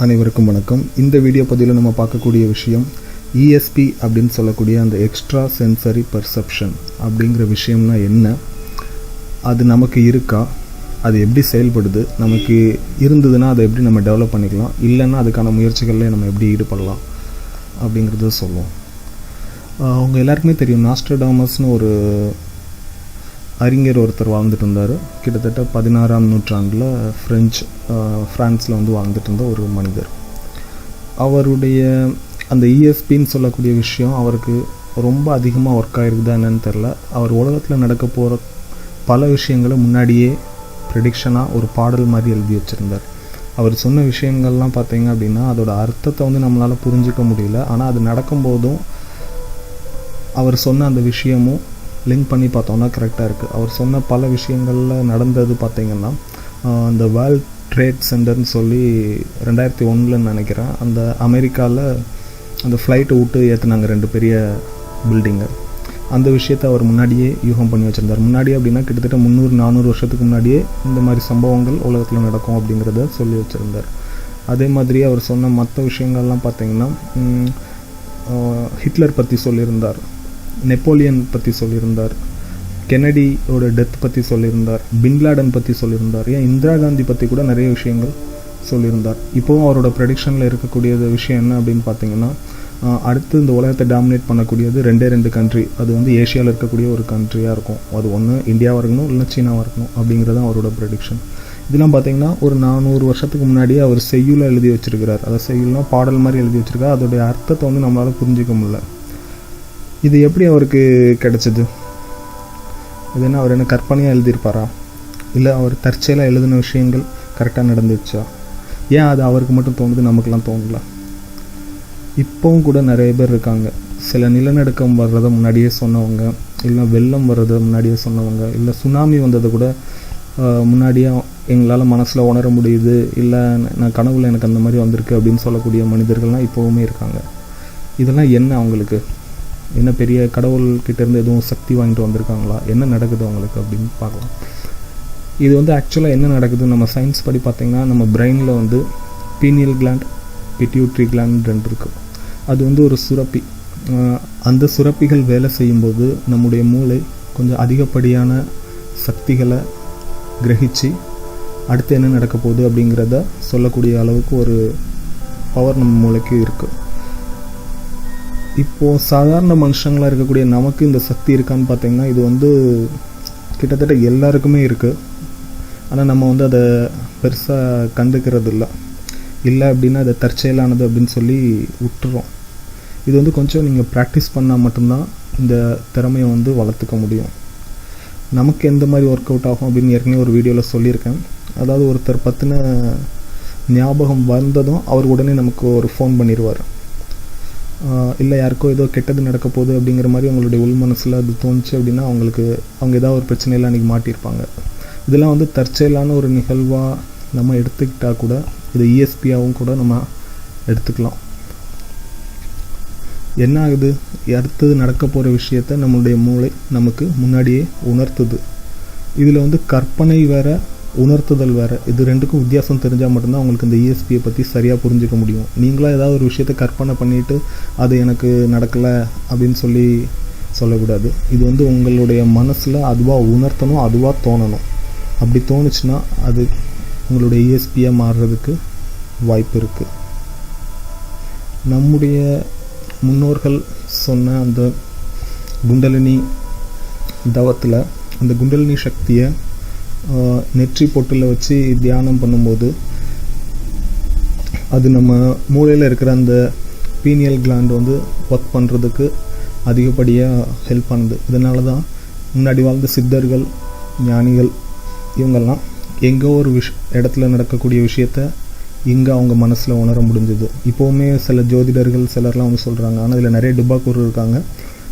அனைவருக்கும் வணக்கம். இந்த வீடியோ பதிவில் நம்ம பார்க்கக்கூடிய விஷயம் ESP அப்படின்னு சொல்லக்கூடிய அந்த எக்ஸ்ட்ரா சென்சரி பர்செப்ஷன் அப்படிங்கிற விஷயம்னா என்ன, அது நமக்கு இருக்கா, அது எப்படி செயல்படுது, நமக்கு இருந்ததுன்னா அதை எப்படி நம்ம டெவலப் பண்ணிக்கலாம், இல்லைன்னா அதுக்கான முயற்சிகளில் நம்ம எப்படி ஈடுபடலாம் அப்படிங்கிறத சொல்லுவோம். அவங்க எல்லாருக்குமே தெரியும், நாஸ்ட்ரடாமஸ்னு ஒரு அறிஞர் ஒருத்தர் வாழ்ந்துட்டு இருந்தார். கிட்டத்தட்ட 16ஆம் நூற்றாண்டில் ஃப்ரான்ஸில் வாழ்ந்துட்டு இருந்த ஒரு மனிதர். அவருடைய அந்த ESPன்னு சொல்லக்கூடிய விஷயம் அவருக்கு ரொம்ப அதிகமாக ஒர்க் ஆகிருக்குதா என்னன்னு தெரில. அவர் உலகத்தில் நடக்க போகிற பல விஷயங்களை முன்னாடியே ப்ரெடிக்ஷனாக ஒரு பாடல் மாதிரி எழுதி வச்சுருந்தார். அவர் சொன்ன விஷயங்கள்லாம் பார்த்தீங்க அப்படின்னா அதோட அர்த்தத்தை நம்மளால் புரிஞ்சிக்க முடியல. ஆனால் அது நடக்கும்போதும் அவர் சொன்ன அந்த விஷயமும் லிங்க் பண்ணி பார்த்தோன்னா கரெக்டாக இருக்குது. அவர் சொன்ன பல விஷயங்களில் நடந்தது பார்த்திங்கன்னா, அந்த வேர்ல்ட் ட்ரேட் சென்டர்னு சொல்லி 2001 நினைக்கிறேன், அந்த அமெரிக்காவில் அந்த ஃப்ளைட்டை விட்டு ஏற்றுனாங்க 2 பெரிய பில்டிங்கை. அந்த விஷயத்தை அவர் முன்னாடியே யூகம் பண்ணி வச்சுருந்தார். முன்னாடி அப்படின்னா கிட்டத்தட்ட 300-400 வருஷத்துக்கு முன்னாடியே இந்த மாதிரி சம்பவங்கள் உலகத்தில் நடக்கும் அப்படிங்கிறத சொல்லி வச்சுருந்தார். அதே மாதிரி அவர் சொன்ன மற்ற விஷயங்கள்லாம் பார்த்திங்கன்னா, ஹிட்லர் பற்றி சொல்லியிருந்தார், நெப்போலியன் பற்றி சொல்லியிருந்தார், கென்னடியோட டெத் பற்றி சொல்லியிருந்தார், பின்லாடன் பற்றி சொல்லியிருந்தார், ஏன் இந்திரா காந்தி பற்றி கூட நிறைய விஷயங்கள் சொல்லியிருந்தார். இப்போவும் அவரோட ப்ரெடிக்ஷனில் இருக்கக்கூடிய விஷயம் என்ன அப்படின்னு பார்த்தீங்கன்னா, அடுத்து இந்த உலகத்தை டாமினேட் பண்ணக்கூடியது 2 கண்ட்ரி. அது ஏஷியாவில் இருக்கக்கூடிய ஒரு கண்ட்ரியாக இருக்கும். அது ஒன்று இந்தியாவாக இருக்கணும், இல்லை சீனாவாக இருக்கணும் அப்படிங்கிறது தான் அவரோட ப்ரெடிக்ஷன். இதெல்லாம் பார்த்தீங்கன்னா ஒரு 400 வருஷத்துக்கு முன்னாடியே அவர் செய்யுளாக எழுதி வச்சிருக்கிறார். அதை செய்யுள்னா பாடல் மாதிரி எழுதி வச்சிருக்கார். அதோடைய அர்த்தத்தை நம்மளால் புரிஞ்சிக்க முடியல. இது எப்படி அவருக்கு கிடைச்சது? இது என்ன, அவர் என்ன கற்பனையாக எழுதியிருப்பாரா, இல்லை அவர் தற்செயலாக எழுதின விஷயங்கள் கரெக்டாக நடந்துச்சா? ஏன் அது அவருக்கு மட்டும் தோணுது, நமக்கெல்லாம் தோணல? இப்போவும் கூட நிறைய பேர் இருக்காங்க, சில நிலநடுக்கம் வர்றதை முன்னாடியே சொன்னவங்க, இல்லை வெள்ளம் வர்றதை முன்னாடியே சொன்னவங்க, இல்லை சுனாமி வந்ததை கூட முன்னாடியே எங்களால் மனசில் உணர முடியுது, இல்லை நான் கனவுல எனக்கு அந்த மாதிரி வந்திருக்கு அப்படின்னு சொல்லக்கூடிய மனிதர்கள்லாம் இப்போவுமே இருக்காங்க. இதெல்லாம் என்ன, அவங்களுக்கு என்ன பெரிய கடவுள்கிட்டேருந்து எதுவும் சக்தி வாங்கிட்டு வந்திருக்காங்களா, என்ன நடக்குது அவங்களுக்கு அப்படின்னு பார்க்கலாம். இது ஆக்சுவலாக என்ன நடக்குது, நம்ம சயின்ஸ் படி பார்த்திங்கன்னா நம்ம பிரெயினில் பீனியல் கிளாண்ட், பிட்யூட்ரி கிளாண்ட் 2 இருக்குது. அது ஒரு சுரப்பி. அந்த சுரப்பிகள் வேலை செய்யும்போது நம்முடைய மூளை கொஞ்சம் அதிகப்படியான சக்திகளை கிரகிச்சு அடுத்து என்ன நடக்க போகுது அப்படிங்கிறத சொல்லக்கூடிய அளவுக்கு ஒரு பவர் நம்ம மூளைக்கு இருக்குது. இப்போது சாதாரண மனுஷங்களாக இருக்கக்கூடிய நமக்கு இந்த சக்தி இருக்கான்னு பார்த்தீங்கன்னா, இது கிட்டத்தட்ட எல்லாருக்குமே இருக்குது. ஆனால் நம்ம அதை பெருசாக கண்டுக்கிறது இல்லை அப்படின்னா அதை தற்செயலானது அப்படின்னு சொல்லி விட்டுறோம். இது கொஞ்சம் நீங்கள் ப்ராக்டிஸ் பண்ணால் மட்டும்தான் இந்த திறமையை வளர்த்துக்க முடியும். நமக்கு எந்த மாதிரி ஒர்க் அவுட் ஆகும் அப்படின்னு ஏற்கனவே ஒரு வீடியோவில் சொல்லியிருக்கேன். அதாவது ஒருத்தர் பற்றின ஞாபகம் வந்ததும் அவர் உடனே நமக்கு ஒரு ஃபோன் பண்ணிடுவார். இல்லை யாருக்கோ ஏதோ கெட்டது நடக்க போகுது அப்படிங்கிற மாதிரி அவங்களுடைய உள் மனசில் அது தோணுச்சு அப்படின்னா அவங்க ஏதாவது ஒரு பிரச்சனையில் அன்றைக்கி மாட்டியிருப்பாங்க. இதெல்லாம் தற்செயலான ஒரு நிகழ்வாக நம்ம எடுத்துக்கிட்டால் கூட இது ESPயாகவும் கூட நம்ம எடுத்துக்கலாம். என்ன ஆகுது, அடுத்தது நடக்க போகிற விஷயத்த நம்மளுடைய மூளை நமக்கு முன்னாடியே உணர்த்துது. இதில் கற்பனை வேறு, உணர்த்துதல் வேறு. இது 2க்கும் வித்தியாசம் தெரிஞ்சால் மட்டும்தான் உங்களுக்கு இந்த ESPயை பற்றி சரியாக புரிஞ்சிக்க முடியும். நீங்களாக ஏதாவது ஒரு விஷயத்தை கற்பனை பண்ணிவிட்டு அது எனக்கு நடக்கலை அப்படின்னு சொல்லக்கூடாது. இது உங்களுடைய மனசில் அதுவாக உணர்த்தணும், அதுவாக தோணணும். அப்படி தோணுச்சுன்னா அது உங்களுடைய ESPயாக மாறுறதுக்கு வாய்ப்பு இருக்குது. நம்முடைய முன்னோர்கள் சொன்ன அந்த குண்டலினி தவத்தில் அந்த குண்டலினி சக்தியை நெற்றி பொட்டில் வச்சு தியானம் பண்ணும்போது அது நம்ம மூளையில் இருக்கிற அந்த பீனியல் கிளாண்ட் ஒர்க் பண்ணுறதுக்கு அதிகப்படியாக ஹெல்ப் பண்ணுது. இதனால தான் முன்னாடி வாழ்ந்த சித்தர்கள், ஞானிகள் இவங்கெல்லாம் எங்கோ ஒரு இடத்துல நடக்கக்கூடிய விஷயத்த இங்கே அவங்க மனசில் உணர முடிஞ்சது. இப்போவுமே சில ஜோதிடர்கள் சிலர்லாம் சொல்கிறாங்க, ஆனால் இதில் நிறைய டுபாக்கூர் இருக்காங்க.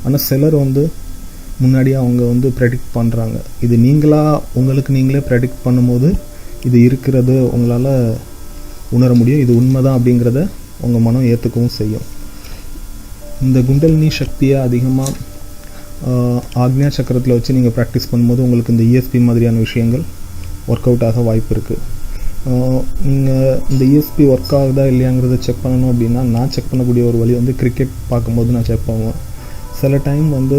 ஆனால் சிலர் முன்னாடியே அவங்க ப்ரெடிக்ட் பண்ணுறாங்க. இது உங்களுக்கு நீங்களே ப்ரெடிக்ட் பண்ணும்போது இது இருக்கிறது உங்களால் உணர முடியும். இது உண்மைதான் அப்படிங்கிறத உங்கள் மனம் ஏற்றுக்கவும் செய்யும். இந்த குண்டலினி சக்தியை அதிகமாக ஆக்ஞா சக்கரத்தில் வச்சு நீங்கள் ப்ராக்டிஸ் பண்ணும்போது உங்களுக்கு இந்த ESP மாதிரியான விஷயங்கள் ஒர்க் அவுட் ஆக வாய்ப்பு இருக்குது. நீங்கள் இந்த இஎஸ்பி ஒர்க் ஆகுதா இல்லையாங்கிறத செக் பண்ணணும் அப்படின்னா நான் செக் பண்ணக்கூடிய ஒரு வழி வந்து கிரிக்கெட் பார்க்கும்போது நான் செக் பண்ணுவேன். சில டைம் வந்து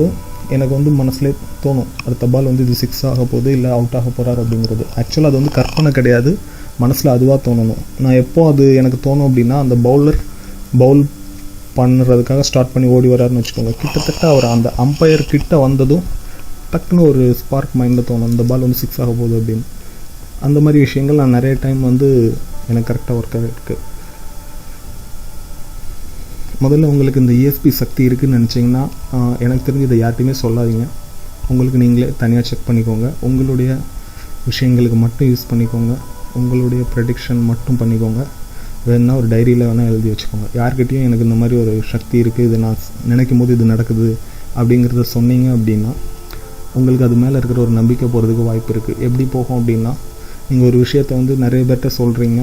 எனக்கு வந்து மனசுலேயே தோணும் அடுத்த பால் வந்து இது 6 ஆக போகுது இல்லை அவுட் ஆக போகிறார் அப்படிங்கிறது. ஆக்சுவலாக அது வந்து கற்பனை கிடையாது, மனசில் அதுவாக தோணணும். நான் எப்போ அது எனக்கு தோணும் அப்படின்னா அந்த பவுல் பண்ணுறதுக்காக ஸ்டார்ட் பண்ணி ஓடி வராருன்னு வச்சுக்கோங்க, கிட்டத்தட்ட அவர் அந்த அம்பையர் கிட்ட வந்ததும் டக்குன்னு ஒரு ஸ்பார்க் மைண்டில் தோணும் இந்த பால் வந்து 6 ஆக போகுது அப்படின்னு. அந்த மாதிரி விஷயங்கள் நான் நிறைய டைம் வந்து எனக்கு கரெக்டாக ஒர்க் ஆகிருக்கு. முதல்ல உங்களுக்கு இந்த இஎஸ்பி சக்தி இருக்குதுன்னு நினச்சிங்கன்னா எனக்கு தெரிஞ்சு இதை யார்ட்டையுமே சொல்லாதீங்க. உங்களுக்கு நீங்களே தனியாக செக் பண்ணிக்கோங்க. உங்களுடைய விஷயங்களுக்கு மட்டும் யூஸ் பண்ணிக்கோங்க. உங்களுடைய ப்ரெடிக்ஷன் மட்டும் பண்ணிக்கோங்க. வேணுன்னா ஒரு டைரியில் வேணால் எழுதி வச்சுக்கோங்க. யார்கிட்டையும் எனக்கு இந்த மாதிரி ஒரு சக்தி இருக்குது, இது நான் நினைக்கும் போது இது நடக்குது அப்படிங்கிறத சொன்னீங்க அப்படின்னா உங்களுக்கு அது மேலே இருக்கிற ஒரு நம்பிக்கை போகிறதுக்கு வாய்ப்பு இருக்குது. எப்படி போகும் அப்படின்னா, நீங்கள் ஒரு விஷயத்தை வந்து நிறைய பேர்கிட்ட சொல்கிறீங்க,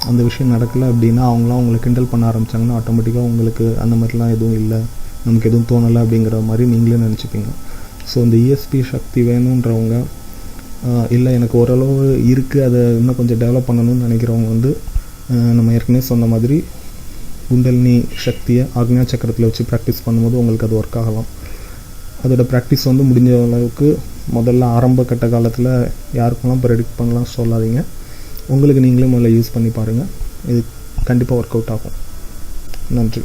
அந்த விஷயம் நடக்கலை அப்படின்னா அவங்களாம் உங்களை கிண்டல் பண்ண ஆரம்பித்தாங்கன்னா ஆட்டோமேட்டிக்காக உங்களுக்கு அந்த மாதிரிலாம் எதுவும் இல்லை, நமக்கு எதுவும் தோணலை அப்படிங்கிற மாதிரி நீங்களே நினச்சிப்பீங்க. ஸோ இந்த இஎஸ்பி சக்தி வேணுன்றவங்க, இல்லை எனக்கு ஓரளவு இருக்குது அதை இன்னும் கொஞ்சம் டெவலப் பண்ணணும்னு நினைக்கிறவங்க வந்து நம்ம ஏற்கனவே சொன்ன மாதிரி குண்டலினி சக்தியை ஆக்ஞா சக்கரத்தில் வச்சு ப்ராக்டிஸ் பண்ணும்போது உங்களுக்கு அது ஒர்க் ஆகலாம். அதோட ப்ராக்டிஸ் வந்து முடிஞ்ச அளவுக்கு முதல்ல ஆரம்ப கட்ட காலத்தில் யாருக்கெல்லாம் ப்ரெடிக்ட் பண்ணலாம் சொல்லாதீங்க. உங்களுக்கு நீங்களே முதல்ல யூஸ் பண்ணி பாருங்கள். இது கண்டிப்பாக ஒர்க் அவுட் ஆகும். நன்றி.